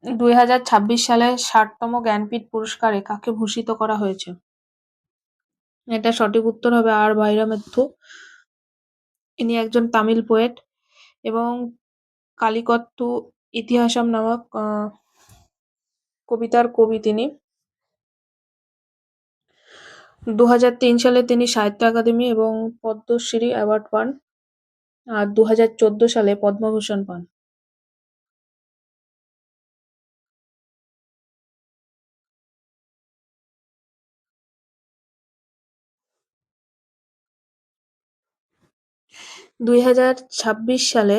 2026 সালে 60তম জ্ঞানপীঠ পুরস্কারে কাকে ভূষিত করা হয়েছে? এটা সঠিক উত্তর হবে আর ভাইরামেত্তু। ইনি একজন তামিল পোয়েট এবং কালিকত্তু ইতিহাসম নামক কবিতার কবি তিনি। 2003 সালে তিনি সাহিত্য একাডেমি এবং পদ্মশ্রী অ্যাওয়ার্ড পান আর 2014 সালে পদ্মভূষণ পান। দুই সালে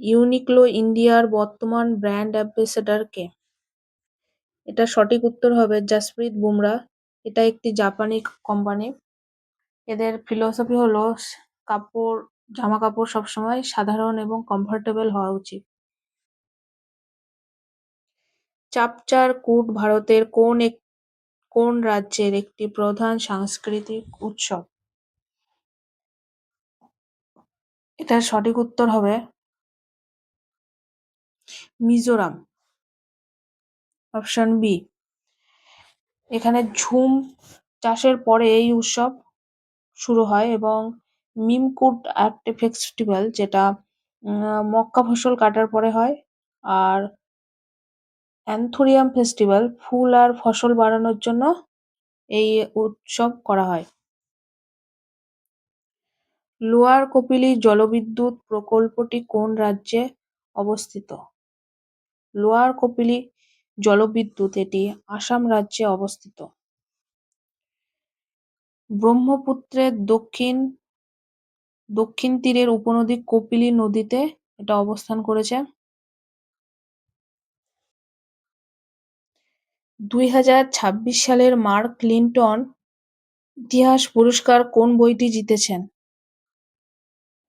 ইউনিক্লো ইন্ডিয়ার বর্তমান ব্র্যান্ড অ্যাম্বাসেডর কে? এটা সঠিক উত্তর হবে জাসপ্রীত বুমরা। এটা একটি জাপানি কোম্পানি। এদের ফিলোসফি হলো জামা কাপড় সবসময় সাধারণ এবং কমফোর্টেবল হওয়া উচিত। চাপচার কুট ভারতের কোন রাজ্যের একটি প্রধান সাংস্কৃতিক উৎসব? এটার সঠিক উত্তর হবে মিজোরাম, অপশন বি। এখানে ঝুম চাষের পরে এই উৎসব শুরু হয় এবং মিমকুট একটা ফেস্টিভ্যাল যেটা মক্কা ফসল কাটার পরে হয়। আর অ্যান্থুরিয়াম ফেস্টিভ্যাল ফুল আর ফসল বাড়ানোর জন্য এই উৎসব করা হয়। লোয়ার কপিলী জলবিদ্যুৎ প্রকল্পটি কোন রাজ্যে অবস্থিত? লোয়ার কপিলী জলবিদ্যুৎ এটি আসাম রাজ্যে অবস্থিত। ব্রহ্মপুত্রের দক্ষিণ তীরের উপনদী কপিলী নদীতে এটা অবস্থান করেছে। 2026 সালের মার্ক ক্লিনটন ইতিহাস পুরস্কার কোন বইটি জিতেছেন?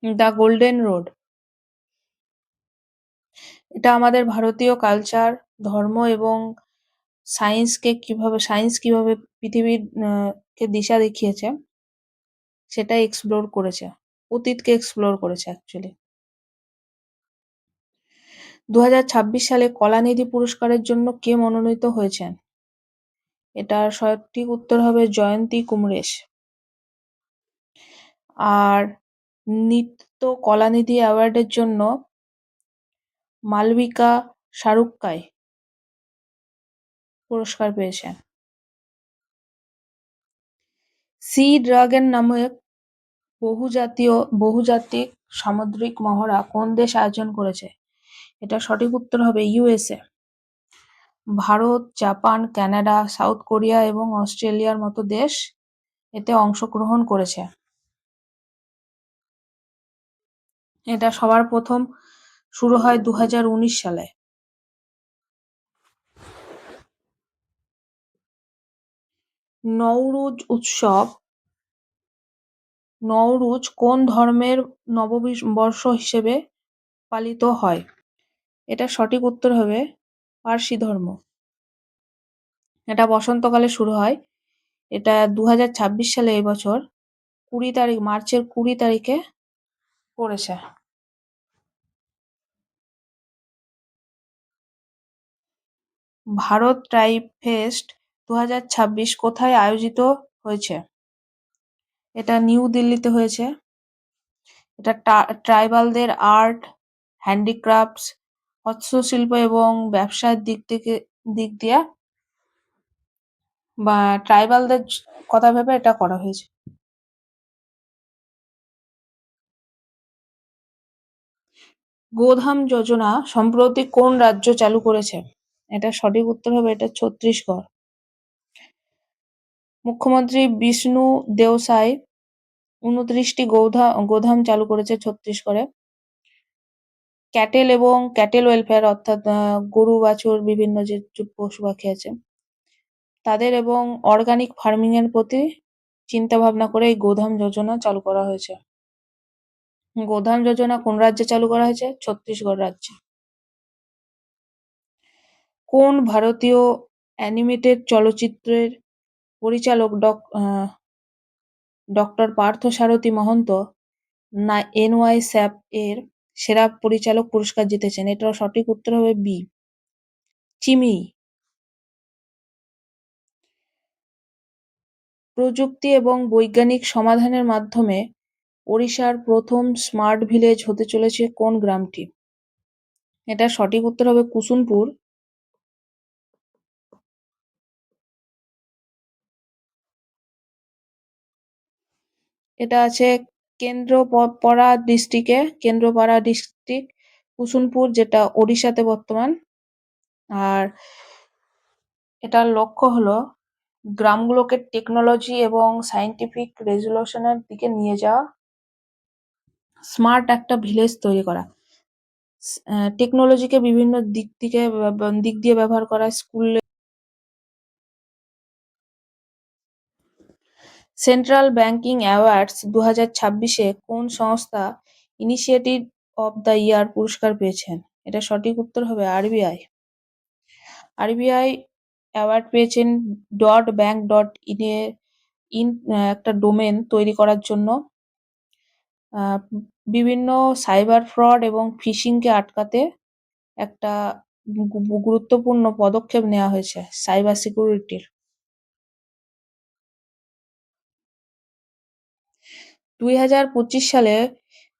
The golden road. এটা আমাদের ভারতীয় কালচার, ধর্ম এবং সায়েন্স কিভাবে পৃথিবীর কে দিশা দেখিয়েছে সেটা এক্সপ্লোর করেছে, অতীতকে এক্সপ্লোর করেছে অ্যাকচুয়ালি। 2026 সালে কলানিধি পুরস্কারের জন্য কে মনোনীত হয়েছেন? এটার সঠিক উত্তর হবে জয়ন্তী কুমরেশ। আর নিত্য কলানিধি অ্যাওয়ার্ডের জন্য মালবিকা শারুক্কাই পুরস্কার পেয়েছেন। সি ড্রাগন নামক বহুজাতিক সামুদ্রিক মহড়া কোন দেশ আয়োজন করেছে? এটা সঠিক উত্তর হবে USA. Bharat, Japan, Canada, south Korea এবং অস্ট্রেলিয়ার মতো দেশ এতে অংশগ্রহণ করেছে। এটা সবার প্রথম শুরু হয় 2019 সালে। নওরুজ কোন ধর্মের নববর্ষ হিসেবে পালিত হয়? এটা সঠিক উত্তর হবে পারসি ধর্ম। এটা বসন্তকালে শুরু হয়। এটা 2026 সালে এবছর মার্চের 20 তারিখে পড়েছে। ভারত ট্রাইব ফেস্ট 2026 কোথায় আয়োজিত হয়েছে? এটা নিউ দিল্লিতে হয়েছে। এটা ট্রাইবালদের আর্ট, হ্যান্ডিক্রাফটস, হস্তশিল্প এবং ব্যবসার দিক দিয়ে বা ট্রাইবালদের কথা ভেবে এটা করা হয়েছে। গোধাম যোজনা সম্প্রতি কোন রাজ্য চালু করেছে? এটা সঠিক উত্তর হবে এটা ছত্তিশগড়। মুখ্যমন্ত্রী বিষ্ণু দেও সাই 29টি গোধাম চালু করেছে ছত্তিশগড়ে। ক্যাটেল ওয়েলফেয়ার অর্থাৎ গরু বাছুর বিভিন্ন যে পশু পাখি আছে তাদের এবং অর্গানিক ফার্মিং এর প্রতি চিন্তা ভাবনা করে এই গোধাম যোজনা চালু করা হয়েছে। গোধাম যোজনা কোন রাজ্যে চালু করা হয়েছে? ছত্তিশগড় রাজ্যে। কোন ভারতীয় অ্যানিমেটেড চলচ্চিত্রের পরিচালক doctor Parthasarathi Mahanta NY SAP এর সেরা পরিচালক পুরস্কার জিতেছেন? এটার সঠিক উত্তর হবে বি, চিমি। প্রযুক্তি এবং বৈজ্ঞানিক সমাধানের মাধ্যমে ওড়িশার প্রথম স্মার্ট ভিলেজ হতে চলেছে কোন গ্রামটি? এটা সঠিক উত্তর হবে কুসুমপুর। এটা আছে কেন্দ্রপাড়া ডিস্ট্রিক্ট কুসুমপুর, যেটা ওড়িশাতে বর্তমান। আর এটার লক্ষ্য হলো গ্রামগুলোকে টেকনোলজি এবং সায়েন্টিফিক রেজলিউশনের দিকে নিয়ে যাওয়া, স্মার্ট একটা ভিলেজ তৈরি করা, টেকনোলজিকে বিভিন্ন দিক দিয়ে ব্যবহার করা। স্কুলে সেন্ট্রাল ব্যাংকিং অ্যাওয়ার্ডস 2026-এ কোন সংস্থা ইনিশিয়েটিভ অব দ্য ইয়ার পুরস্কার পেয়েছেন? এটা সঠিক উত্তর হবে আরবিআই। আরবিআই অ্যাওয়ার্ড পেয়েছেন .bank.in একটা ডোমেন তৈরি করার জন্য। বিভিন্ন সাইবার ফ্রড এবং ফিশিংকে আটকাতে একটা গুরুত্বপূর্ণ পদক্ষেপ নেওয়া হয়েছে সাইবার সিকিউরিটির। 2025 সালে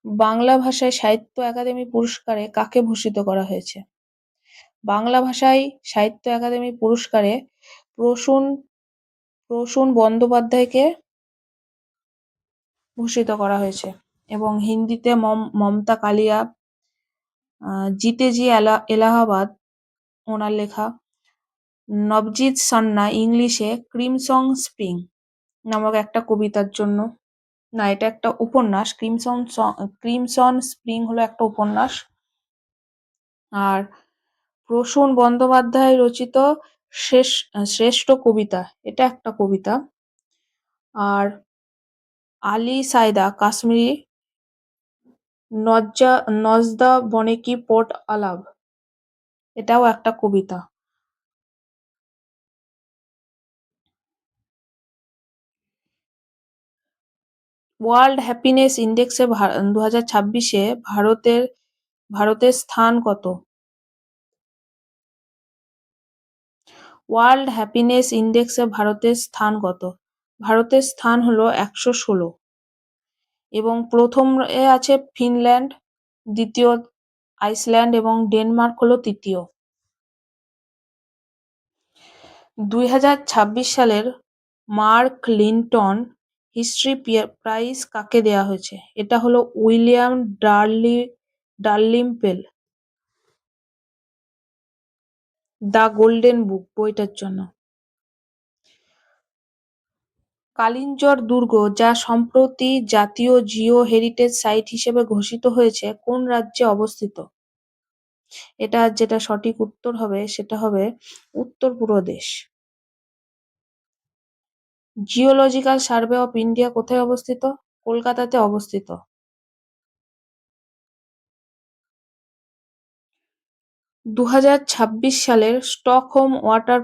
বাংলা ভাষায় সাহিত্য একাডেমি পুরস্কারে কাকে ভূষিত করা হয়েছে? বাংলা ভাষায় সাহিত্য একাডেমি পুরস্কারে প্রসূন বন্দ্যোপাধ্যায়কে ভূষিত করা হয়েছে। এবং হিন্দিতে মমতা কালিয়া, জিতে জি এলাহাবাদ ওনার লেখা। নবজিৎ সান্না ইংলিশে ক্রিমসন স্প্রিং নামক একটা কবিতার জন্য, না এটা একটা উপন্যাস, ক্রিমসন স্প্রিং হলো একটা উপন্যাস। আর প্রসূন বন্দ্যোপাধ্যায় রচিত শ্রেষ্ঠ কবিতা, এটা একটা কবিতা। আর আলী সাইদা কাশ্মীরি নজদা বনেকি পোর্ট আলাব, এটাও একটা কবিতা। ওয়ার্ল্ড হ্যাপিনেস ইন্ডেক্সে 2026-এ ভারতের স্থান কত? ওয়ার্ল্ড হ্যাপিনেস ইন্ডেক্সে ভারতের স্থান কত? ভারতের স্থান হলো 116 এবং প্রথম এ আছে ফিনল্যান্ড, দ্বিতীয় আইসল্যান্ড এবং ডেনমার্ক হলো তৃতীয়। 2026 সালের মার্ক লিন্টন হিস্ট্রি প্রাইজ কাকে দেয়া হয়েছে? এটা হলো উইলিয়াম ডারলিম্পেল, দ্য গোল্ডেন বুক বইটার জন্য। কালিঞ্জর দুর্গ, যা সম্প্রতি জাতীয় জিও হেরিটেজ সাইট হিসেবে ঘোষিত হয়েছে, কোন রাজ্যে অবস্থিত? এটা যেটা সঠিক উত্তর হবে সেটা হবে Uttar Pradesh. Geological survey of India কোথায় অবস্থিত? কলকাতাতে অবস্থিত। 2026 সালের স্টকহোম ওয়াটার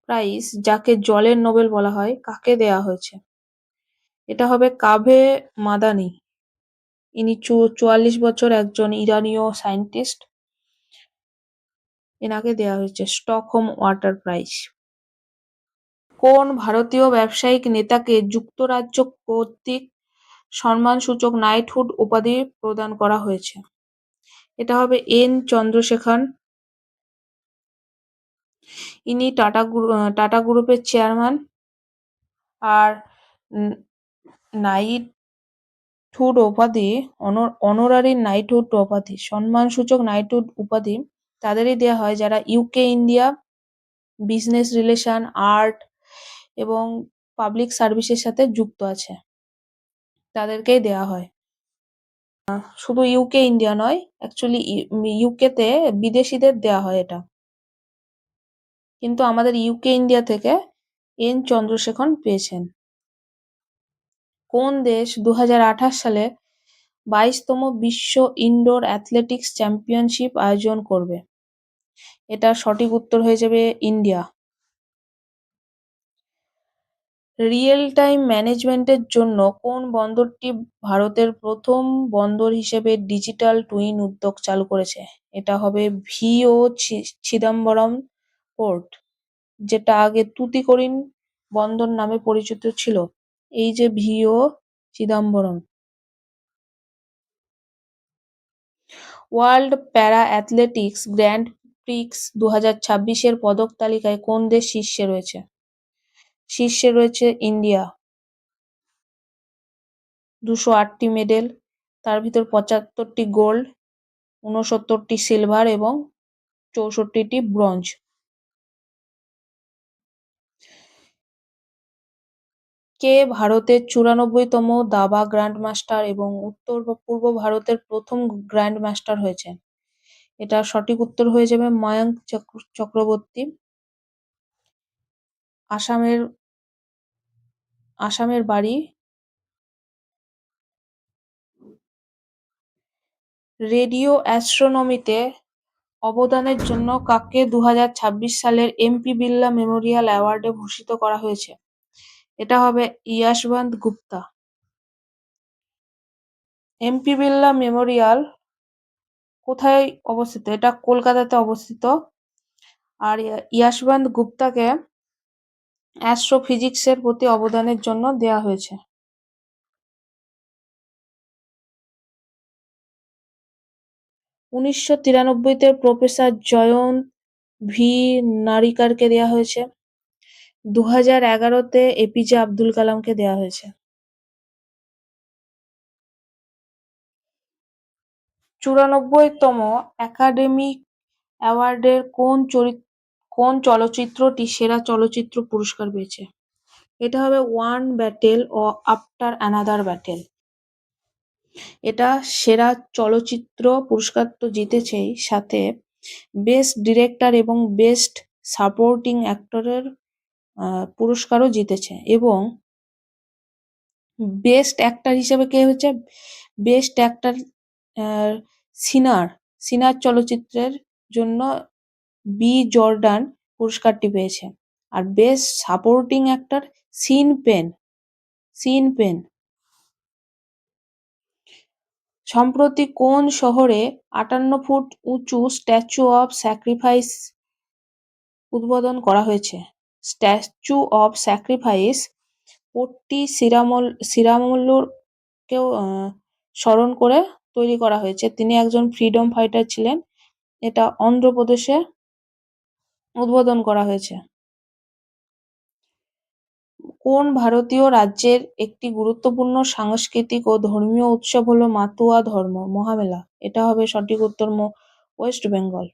প্রাইজ, যাকে জলের নোবেল বলা হয়, কাকে দেয়া হয়েছে? এটা হবে কাভে মাদানি। ইনি 44 বছর, একজন ইরানীয় সায়েন্টিস্ট। এনাকে দেয়া হয়েছে স্টকহোম ওয়াটার প্রাইজ। কোন ভারতীয় ব্যবসায়িক নেতাকে যুক্তরাজ্য কর্তৃক সম্মানসূচক নাইটহুড উপাধি প্রদান করা হয়েছে? এটা হবে এন চন্দ্রশেখর। ইনি টাটা গ্রুপের চেয়ারম্যান। আর নাইটহুড উপাধি, অনারারি নাইটহুড উপাধি, সম্মানসূচক নাইটহুড উপাধি তাদেরই দেওয়া হয় যারা UK India business relation, art এবং পাবলিক সার্ভিসের সাথে যুক্ত আছে, তাদেরকেই দেওয়া হয়। শুধু ইউকে ইন্ডিয়া নয়, অ্যাকচুয়ালি ইউকেতে বিদেশিদের দেওয়া হয় এটা, কিন্তু আমাদের ইউকে ইন্ডিয়া থেকে এন চন্দ্রশেখর পেয়েছেন। কোন দেশ 2028 সালে 22তম বিশ্ব ইনডোর অ্যাথলেটিক্স চ্যাম্পিয়নশিপ আয়োজন করবে? এটা সঠিক উত্তর হয়ে যাবে ইন্ডিয়া। রিয়েল টাইম ম্যানেজমেন্টের জন্য কোন বন্দরটি ভারতের প্রথম বন্দর হিসেবে ডিজিটাল টুইন উদ্যোগ চালু করেছে? এটা হবে ভিও চিদম্বরম পোর্ট, যেটা আগে তুতিকোরিন বন্দর নামে পরিচিত ছিল। এই যে VO Chidambaram. World para athletics grand prix 2026-এর পদক তালিকায় কোন দেশ শীর্ষে রয়েছে? শীর্ষে রয়েছে ইন্ডিয়া, 208টি মেডেল, তার ভিতর 75টি গোল্ড, 69টি সিলভার এবং 64টি ব্রোঞ্জ। কে ভারতের 94তম দাবা গ্র্যান্ডমাস্টার এবং উত্তর পূর্ব ভারতের প্রথম গ্র্যান্ডমাস্টার হয়েছেন? এটা সঠিক উত্তর হয়ে যাবে ময়ঙ্ক চক্রবর্তী। আসামের বাড়ি। রেডিও অ্যাস্ট্রোনমিতে অবদানের জন্য কাকে 2026 সালের এমপি বিড়লা মেমোরিয়াল অ্যাওয়ার্ডে ভূষিত করা হয়েছে? এটা হবে ইয়াশবন্ত গুপ্তা। এমপি বিড়লা মেমোরিয়াল কোথায় অবস্থিত? এটা কলকাতাতে অবস্থিত। আর ইয়াশবন্ত গুপ্তাকে অ্যাস্ট্রোফিজিক্সের প্রতি অবদানের জন্য দেয়া হয়েছে। 1993-তে প্রফেসর জয়ন্ত ভি নারিকারকে দেয়া হয়েছে। 2011-তে এপিজে আব্দুল কালামকে দেয়া হয়েছে। 94তম একাডেমি অ্যাওয়ার্ডের কোন চলচ্চিত্রটি সেরা চলচ্চিত্র পুরস্কার পেয়েছে? এটা হবে one battle after another battle. এটা সেরা চলচ্চিত্র পুরস্কার তো জিতেছেই, সাথে বেস্ট ডিরেক্টর এবং বেস্ট সাপোর্টিং অ্যাক্টরের পুরস্কারও জিতেছে। এবং বেস্ট অ্যাক্টর হিসেবে কে হচ্ছে? বেস্ট অ্যাক্টর সিনার চলচ্চিত্রের জন্য বি জর্ডান পুরস্কারটি পেয়েছে। আর best supporting actor Sean Penn. সম্প্রতি কোন শহরে 58 ফুট উঁচু স্ট্যাচু অব স্যাক্রিফাইস উদ্বোধন করা হয়েছে? স্ট্যাচু অব স্যাক্রিফাইস পোট্টি শ্রীরামুলুকেও স্মরণ করে তৈরি করা হয়েছে। তিনি একজন ফ্রিডম ফাইটার ছিলেন। এটা অন্ধ্রপ্রদেশে উদ্বোধন করা হয়েছে। কোন ভারতীয় রাজ্যের একটি গুরুত্বপূর্ণ সাংস্কৃতিক ও ধর্মীয় উৎসব হলো মাতুয়া ধর্ম মহামেলা? এটা হবে সঠিক উত্তর ওয়েস্ট বেঙ্গল।